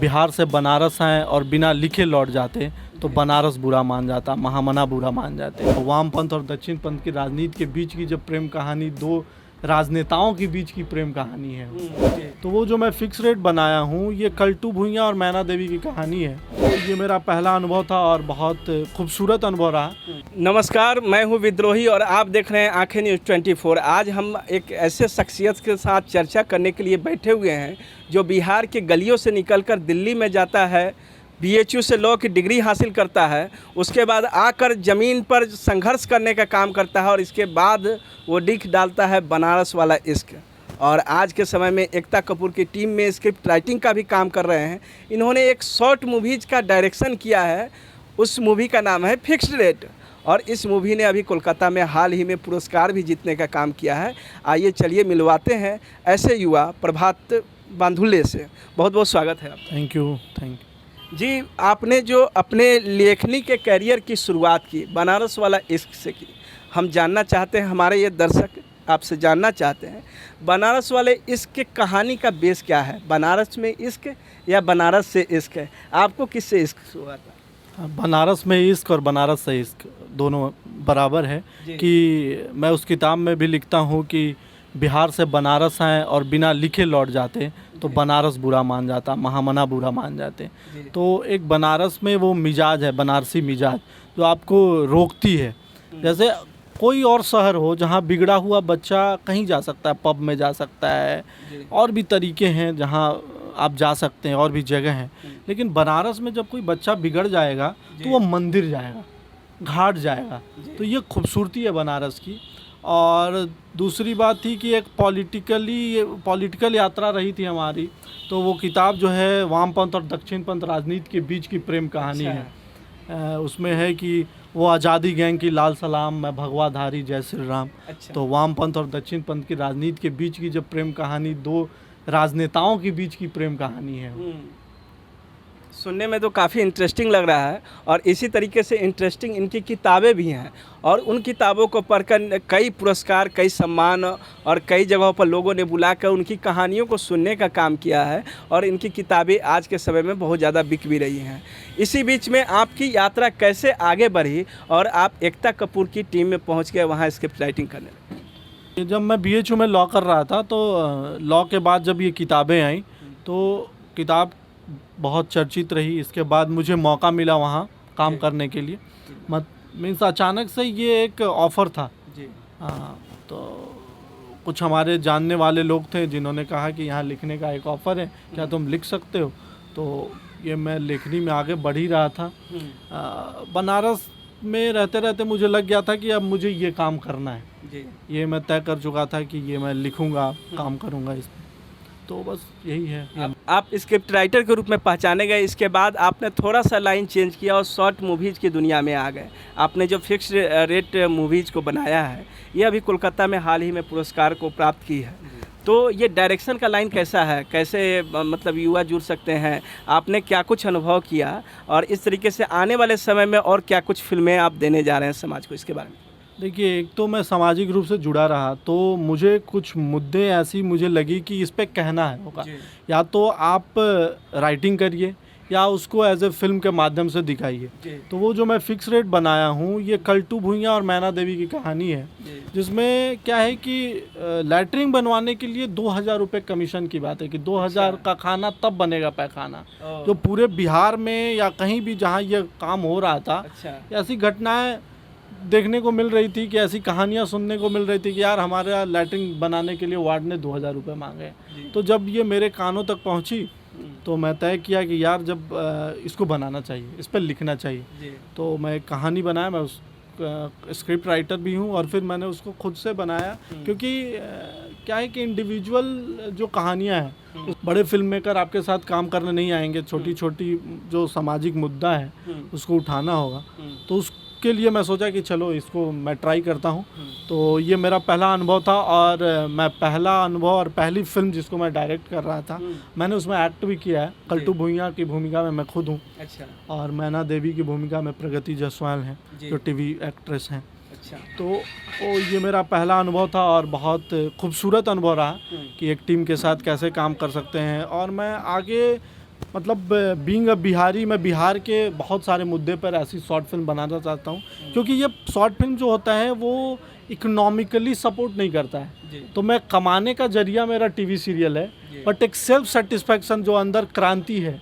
बिहार से बनारस आए और बिना लिखे लौट जाते तो बनारस बुरा मान जाता, महामना बुरा मान जाते। तो वामपंथ और दक्षिण पंथ की राजनीति के बीच की जब प्रेम कहानी, दो राजनेताओं के बीच की प्रेम कहानी है, तो वो जो मैं फिक्स रेट बनाया हूँ, ये कल्टू भुइयां और मैना देवी की कहानी है। ये मेरा पहला अनुभव था और बहुत खूबसूरत अनुभव रहा। नमस्कार, मैं हूँ विद्रोही और आप देख रहे हैं आंखें न्यूज़ 24। आज हम एक ऐसे शख्सियत के साथ चर्चा करने के लिए बैठे हुए हैं जो बिहार के गलियों से निकलकर दिल्ली में जाता है, BHU से लॉ की डिग्री हासिल करता है, उसके बाद आकर ज़मीन पर संघर्ष करने का काम करता है और इसके बाद वो लिख डालता है बनारस वाला इश्क। और आज के समय में एकता कपूर की टीम में स्क्रिप्ट राइटिंग का भी काम कर रहे हैं। इन्होंने एक शॉर्ट मूवीज़ का डायरेक्शन किया है, उस मूवी का नाम है फिक्स्ड रेट, और इस मूवी ने अभी कोलकाता में हाल ही में पुरस्कार भी जीतने का काम किया है। आइए चलिए मिलवाते हैं ऐसे युवा प्रभात बांधुल्ले से। बहुत बहुत स्वागत है आपका। थैंक यू जी, आपने जो अपने लेखनी के कैरियर की शुरुआत की बनारस वाला इश्क से की, हम जानना चाहते हैं, हमारे ये दर्शक आपसे जानना चाहते हैं, बनारस वाले इश्क की कहानी का बेस क्या है? बनारस में इश्क या बनारस से इश्क है? आपको किससे इश्क हुआ था? बनारस में इश्क और बनारस से इश्क दोनों बराबर है कि मैं उस किताब में भी लिखता हूँ कि बिहार से बनारस आए और बिना लिखे लौट जाते तो बनारस बुरा मान जाता, महामना बुरा मान जाते। तो एक बनारस में वो मिजाज है, बनारसी मिजाज, जो आपको रोकती है। जैसे कोई और शहर हो जहाँ बिगड़ा हुआ बच्चा कहीं जा सकता है, पब में जा सकता है, और भी तरीके हैं जहाँ आप जा सकते हैं, और भी जगह हैं। लेकिन बनारस में जब कोई बच्चा बिगड़ जाएगा तो वो मंदिर जाएगा, घाट जाएगा। तो ये खूबसूरती है बनारस की। और दूसरी बात थी कि एक पॉलिटिकल यात्रा रही थी हमारी, तो वो किताब जो है वामपंथ और दक्षिण पंथ राजनीति के बीच की प्रेम कहानी है। उसमें है कि वो आज़ादी गैंग की लाल सलाम, मैं भगवाधारी, जय श्री राम। तो वामपंथ और दक्षिण पंथ की राजनीति के बीच की जब प्रेम कहानी, दो राजनेताओं के बीच की प्रेम कहानी है। सुनने में तो काफ़ी इंटरेस्टिंग लग रहा है, और इसी तरीके से इंटरेस्टिंग इनकी किताबें भी हैं, और उन किताबों को पढ़कर कई पुरस्कार, कई सम्मान और कई जगहों पर लोगों ने बुलाकर उनकी कहानियों को सुनने का काम किया है, और इनकी किताबें आज के समय में बहुत ज़्यादा बिक भी रही हैं। इसी बीच में आपकी यात्रा कैसे आगे बढ़ी और आप एकता कपूर की टीम में पहुँच गए वहाँ स्क्रिप्ट राइटिंग करने लगे? जब मैं BHU में लॉ कर रहा था, तो लॉ के बाद जब ये किताबें आई तो किताब बहुत चर्चित रही। इसके बाद मुझे मौका मिला वहाँ काम करने के लिए। मीन्स अचानक से ये एक ऑफ़र था। तो कुछ हमारे जानने वाले लोग थे जिन्होंने कहा कि यहाँ लिखने का एक ऑफ़र है, क्या तुम लिख सकते हो? तो ये मैं लेखनी में आगे बढ़ ही रहा था। बनारस में रहते रहते मुझे लग गया था कि अब मुझे ये काम करना है। ये मैं तय कर चुका था कि ये मैं लिखूँगा, काम करूँगा इसमें। तो बस यही है। आप स्क्रिप्ट राइटर के रूप में पहचाने गए, इसके बाद आपने थोड़ा सा लाइन चेंज किया और शॉर्ट मूवीज़ की दुनिया में आ गए। आपने जो फिक्स रेट मूवीज़ को बनाया है, ये अभी कोलकाता में हाल ही में पुरस्कार को प्राप्त की है। तो ये डायरेक्शन का लाइन कैसा है, कैसे मतलब युवा जुड़ सकते हैं? आपने क्या कुछ अनुभव किया, और इस तरीके से आने वाले समय में और क्या कुछ फिल्में आप देने जा रहे हैं समाज को, इसके बारे में? देखिए, एक तो मैं सामाजिक रूप से जुड़ा रहा, तो मुझे कुछ मुद्दे ऐसी मुझे लगी कि इस पे कहना है होगा। या तो आप राइटिंग करिए या उसको एज ए फिल्म के माध्यम से दिखाइए। तो वो जो मैं फिक्स रेट बनाया हूँ, ये कल्टू भुइयां और मैना देवी की कहानी है, जिसमें क्या है कि लैटरिंग बनवाने के लिए 2000 रुपये कमीशन की बात है कि 2000 का खाना तब बनेगा पैखाना। जो पूरे बिहार में या कहीं भी जहाँ ये काम हो रहा था, ऐसी घटनाएँ देखने को मिल रही थी, कि ऐसी कहानियाँ सुनने को मिल रही थी कि यार हमारे लैटरिन बनाने के लिए वार्ड ने 2000 रुपये मांगे। तो जब ये मेरे कानों तक पहुँची तो मैं तय किया कि यार जब इसको बनाना चाहिए, इस पर लिखना चाहिए। तो मैं एक कहानी बनाया, मैं उस स्क्रिप्ट राइटर भी हूँ, और फिर मैंने उसको खुद से बनाया। क्योंकि क्या है कि इंडिविजुअल जो कहानियाँ हैं, बड़े फिल्म मेकर आपके साथ काम करने नहीं आएंगे। छोटी छोटी जो सामाजिक मुद्दा है उसको उठाना होगा। तो उसके लिए मैं सोचा कि चलो इसको मैं ट्राई करता हूँ। तो ये मेरा पहला अनुभव था, और मैं पहला अनुभव और पहली फिल्म जिसको मैं डायरेक्ट कर रहा था, मैंने उसमें एक्ट भी किया है। कल्टू भुइयां की भूमिका में मैं खुद हूँ, और मैना देवी की भूमिका में प्रगति जायसवाल हैं, जो टीवी एक्ट्रेस हैं। तो ये मेरा पहला अनुभव था और बहुत खूबसूरत अनुभव रहा कि एक टीम के साथ कैसे काम कर सकते हैं। और मैं आगे मतलब बीइंग अ बिहारी, मैं बिहार के बहुत सारे मुद्दे पर ऐसी शॉर्ट फिल्म बनाना चाहता हूँ, क्योंकि ये शॉर्ट फिल्म जो होता है वो इकोनॉमिकली सपोर्ट नहीं करता है। तो मैं कमाने का जरिया मेरा टीवी सीरियल है, बट एक सेल्फ सेटिस्फेक्शन जो अंदर क्रांति है,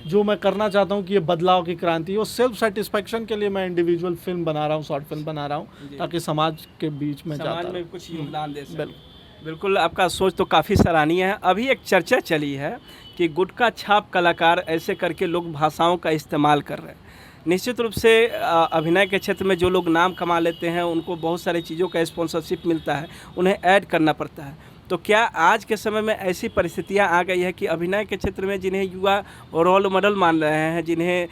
जो मैं करना चाहता हूँ कि ये बदलाव की क्रांति, वो सेल्फ सेटिस्फेक्शन के लिए मैं इंडिविजुअल फिल्म बना रहा हूँ, शॉर्ट फिल्म बना रहा हूँ, ताकि समाज के बीच में समाज में कुछ योगदान दे सके। बिल्कुल। बिल्कुल, आपका सोच तो काफ़ी सराहनीय है। अभी एक चर्चा चली है कि गुटखा छाप कलाकार ऐसे करके लोग भाषाओं का इस्तेमाल कर रहे हैं। निश्चित रूप से अभिनय के क्षेत्र में जो लोग नाम कमा लेते हैं उनको बहुत सारी चीज़ों का स्पॉन्सरशिप मिलता है, उन्हें ऐड करना पड़ता है। तो क्या आज के समय में ऐसी परिस्थितियां आ गई है कि अभिनय के क्षेत्र में जिन्हें युवा रोल मॉडल मान रहे हैं, जिन्हें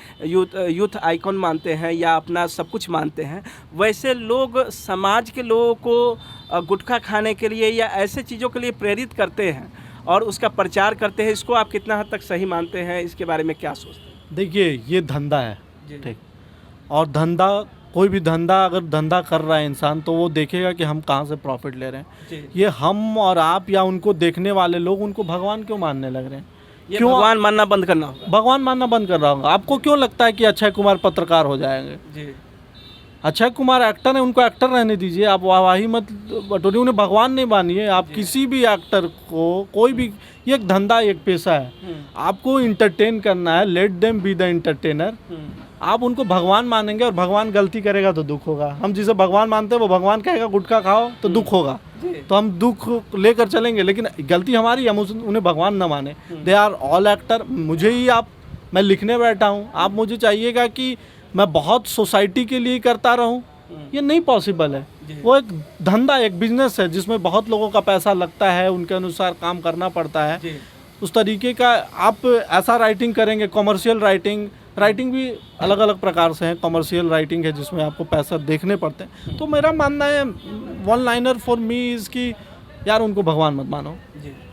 यूथ आइकॉन मानते हैं या अपना सब कुछ मानते हैं, वैसे लोग समाज के लोगों को गुटखा खाने के लिए या ऐसे चीज़ों के लिए प्रेरित करते हैं और उसका प्रचार करते हैं? इसको आप कितना हद तक सही मानते हैं? इसके बारे में क्या सोचते हैं? देखिए, ये धंधा है, ठीक, और धंधा, कोई भी धंधा अगर धंधा कर रहा है इंसान, तो वो देखेगा कि हम कहाँ से प्रॉफिट ले रहे हैं। ये हम और आप या उनको देखने वाले लोग उनको भगवान क्यों मानने लग रहे हैं? ये क्यों भगवान मानना बंद करना होगा? भगवान मानना बंद कर रहा होगा। आपको क्यों लगता है कि अक्षय कुमार पत्रकार हो जाएंगे? जी, अक्षय कुमार एक्टर है, उनको एक्टर रहने दीजिए, आप वाहवाही मत बटोरिए, उन्हें भगवान नहीं मानिए। आप किसी भी एक्टर को, कोई भी, ये एक धंधा, एक पेशा है, आपको इंटरटेन करना है, let them be the entertainer. आप उनको भगवान मानेंगे और भगवान गलती करेगा तो दुख होगा। हम जिसे भगवान मानते हैं वो भगवान कहेगा गुटखा खाओ तो दुख होगा, तो हम दुख लेकर चलेंगे, लेकिन गलती हमारी, हम उन्हें भगवान न माने। They are all actor. मुझे ही मैं लिखने बैठा हूँ, आप मुझे चाहिएगा कि मैं बहुत सोसाइटी के लिए करता रहूं, ये नहीं पॉसिबल है। वो एक धंधा, एक बिजनेस है जिसमें बहुत लोगों का पैसा लगता है, उनके अनुसार काम करना पड़ता है। उस तरीके का आप ऐसा राइटिंग करेंगे, कॉमर्शियल राइटिंग भी अलग अलग प्रकार से है। कॉमर्शियल राइटिंग है जिसमें आपको पैसा देखने पड़ते हैं। तो मेरा मानना है, one liner for me is कि यार उनको भगवान मत मानो।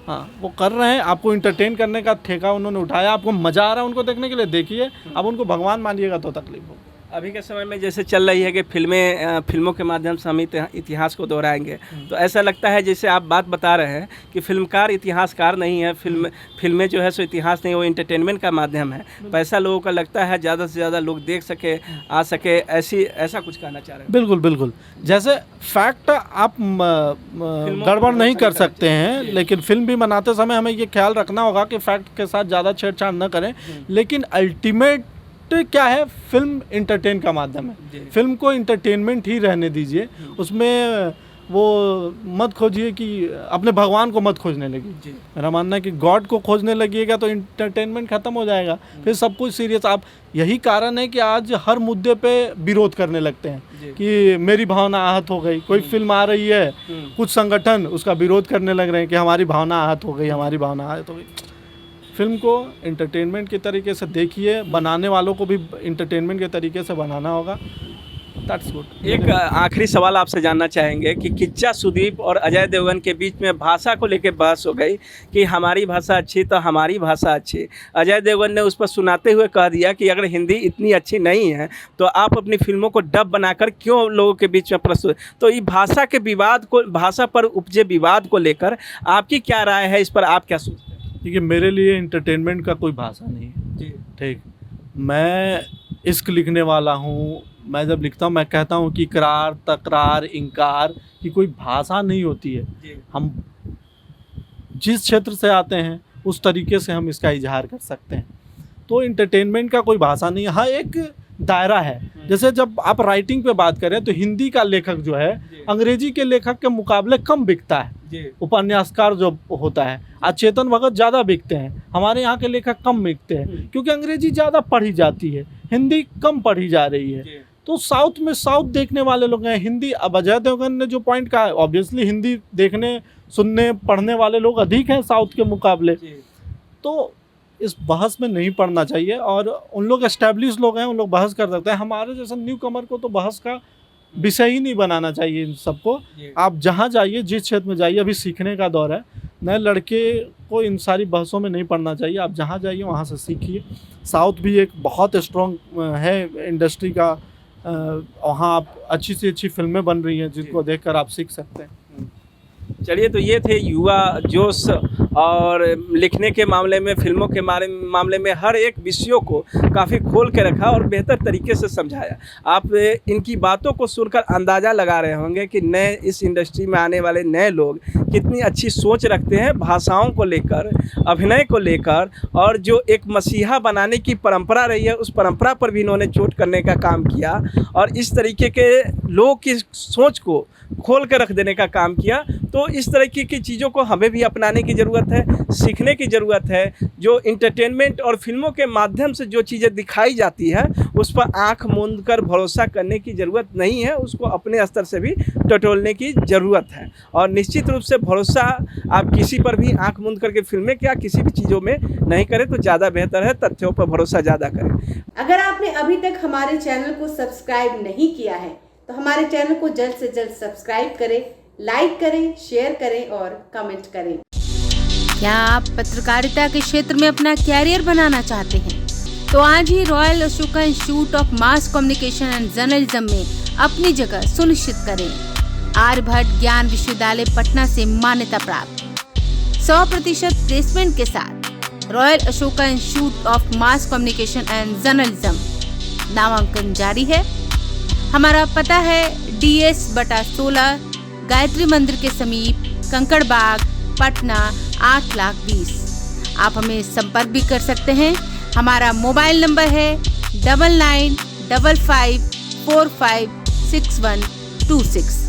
हाँ, वो कर रहे हैं, आपको इंटरटेन करने का ठेका उन्होंने उठाया, आपको मज़ा आ रहा है उनको देखने के लिए, देखिए। अब उनको भगवान मानिएगा तो तकलीफ होगी। अभी के समय में जैसे चल रही है कि फिल्मों के माध्यम से हम इतिहास को दोहराएंगे, तो ऐसा लगता है जैसे आप बात बता रहे हैं कि फिल्मकार इतिहासकार नहीं है, फिल्में जो है सो इतिहास नहीं, वो एंटरटेनमेंट का माध्यम है। पैसा लोगों का लगता है ज़्यादा से ज़्यादा लोग देख सके, आ सके, ऐसा कुछ कहना चाह रहे हैं? बिल्कुल बिल्कुल। जैसे फैक्ट आप गड़बड़ नहीं कर सकते हैं, लेकिन फिल्म भी बनाते समय हमें ये ख्याल रखना होगा कि फैक्ट के साथ ज़्यादा छेड़छाड़ न करें। लेकिन अल्टीमेट क्या है, फिल्म इंटरटेन का माध्यम है। फिल्म को इंटरटेनमेंट ही रहने दीजिए, उसमें वो मत खोजिए कि अपने भगवान को मत खोजने लगी। मेरा मानना है कि गॉड को खोजने लगिएगा तो इंटरटेनमेंट खत्म हो जाएगा, फिर सब कुछ सीरियस। आप, यही कारण है कि आज हर मुद्दे पे विरोध करने लगते हैं कि मेरी भावना आहत हो गई। कोई फिल्म आ रही है, कुछ संगठन उसका विरोध करने लग रहे हैं कि हमारी भावना आहत हो गई, हमारी भावना आहत हो गई। फिल्म को एंटरटेनमेंट के तरीके से देखिए, बनाने वालों को भी एंटरटेनमेंट के तरीके से बनाना होगा। That's good. एक आखिरी सवाल आपसे जानना चाहेंगे कि किच्चा सुदीप और अजय देवगन के बीच में भाषा को लेकर बहस हो गई कि हमारी भाषा अच्छी तो हमारी भाषा अच्छी। अजय देवगन ने उस पर सुनाते हुए कह दिया कि अगर हिंदी इतनी अच्छी नहीं है तो आप अपनी फिल्मों को डब बनाकर क्यों लोगों के बीच में प्रस्तुत। तो ये भाषा के विवाद को, भाषा पर उपजे विवाद को लेकर आपकी क्या राय है, इस पर आप क्या सोचते हैं? देखिए, मेरे लिए एंटरटेनमेंट का कोई भाषा नहीं है जी, ठीक। मैं इश्क लिखने वाला हूँ। मैं जब लिखता हूँ मैं कहता हूँ कि इकरार, तकरार, इनकार की कोई भाषा नहीं होती है। हम जिस क्षेत्र से आते हैं उस तरीके से हम इसका इजहार कर सकते हैं। तो एंटरटेनमेंट का कोई भाषा नहीं है। हाँ, एक दायरा है। जैसे जब आप राइटिंग पे बात करें तो हिंदी का लेखक जो है अंग्रेजी के लेखक के मुकाबले कम बिकता है। उपन्यासकार जो होता है, आज चेतन भगत ज़्यादा बिकते हैं, हमारे यहाँ के लेखक कम बिकते हैं, क्योंकि अंग्रेजी ज़्यादा पढ़ी जाती है, हिंदी कम पढ़ी जा रही है। तो साउथ में साउथ देखने वाले लोग हैं हिंदी। अब अजय देवगन ने जो पॉइंट कहा है, ऑब्वियसली हिंदी देखने, सुनने, पढ़ने वाले लोग अधिक हैं साउथ के मुकाबले। तो इस बहस में नहीं पड़ना चाहिए, और उन लोग एस्टैब्लिश लोग हैं, उन लोग बहस कर सकते हैं। हमारे जैसा न्यू कमर को तो बहस का विषय ही नहीं बनाना चाहिए इन सबको। आप जहाँ जाइए, जिस क्षेत्र में जाइए, अभी सीखने का दौर है, नए लड़के को इन सारी बहसों में नहीं पड़ना चाहिए। आप जहाँ जाइए वहाँ से सीखिए। साउथ भी एक बहुत स्ट्रॉन्ग है इंडस्ट्री का, वहाँ आप अच्छी से अच्छी फिल्में बन रही हैं जिनको देखकर आप सीख सकते हैं। चलिए, तो ये थे युवा जोश और लिखने के मामले में, फिल्मों के मामले में हर एक विषयों को काफ़ी खोल के रखा और बेहतर तरीके से समझाया। आप इनकी बातों को सुनकर अंदाज़ा लगा रहे होंगे कि नए इस इंडस्ट्री में आने वाले नए लोग कितनी अच्छी सोच रखते हैं भाषाओं को लेकर, अभिनय को लेकर, और जो एक मसीहा बनाने की परंपरा रही है उस परंपरा पर भी इन्होंने चोट करने का काम किया और इस तरीके के लोगों की सोच को खोल कर रख देने का काम किया। तो इस तरीके की चीज़ों को हमें भी अपनाने की ज़रूरत है, सीखने की ज़रूरत है। जो इंटरटेनमेंट और फिल्मों के माध्यम से जो चीज़ें दिखाई जाती है उस पर आँख मूंद कर भरोसा करने की ज़रूरत नहीं है, उसको अपने स्तर से भी टटोलने की ज़रूरत है। और निश्चित रूप से भरोसा आप किसी पर भी आँख मूंद करके फिल्में क्या किसी भी चीज़ों में नहीं करें तो ज़्यादा बेहतर है, तथ्यों पर भरोसा ज़्यादा करें। अगर आपने अभी तक हमारे चैनल को सब्सक्राइब नहीं किया है तो हमारे चैनल को जल्द से जल्द सब्सक्राइब करें, लाइक करें, शेयर करें और कमेंट करें। क्या आप पत्रकारिता के क्षेत्र में अपना कैरियर बनाना चाहते हैं? तो आज ही royal Ashoka institute of mass communication and journalism में अपनी जगह सुनिश्चित करें। आर्यभट्ट ज्ञान विश्वविद्यालय पटना से मान्यता प्राप्त 100% प्लेसमेंट के साथ royal Ashoka institute of mass communication and journalism, नामांकन जारी है। हमारा पता है DS/16 गायत्री मंदिर के समीप, कंकड़ बाग, पटना 8,20,000। आप हमें संपर्क भी कर सकते हैं। हमारा मोबाइल नंबर है 9955456126।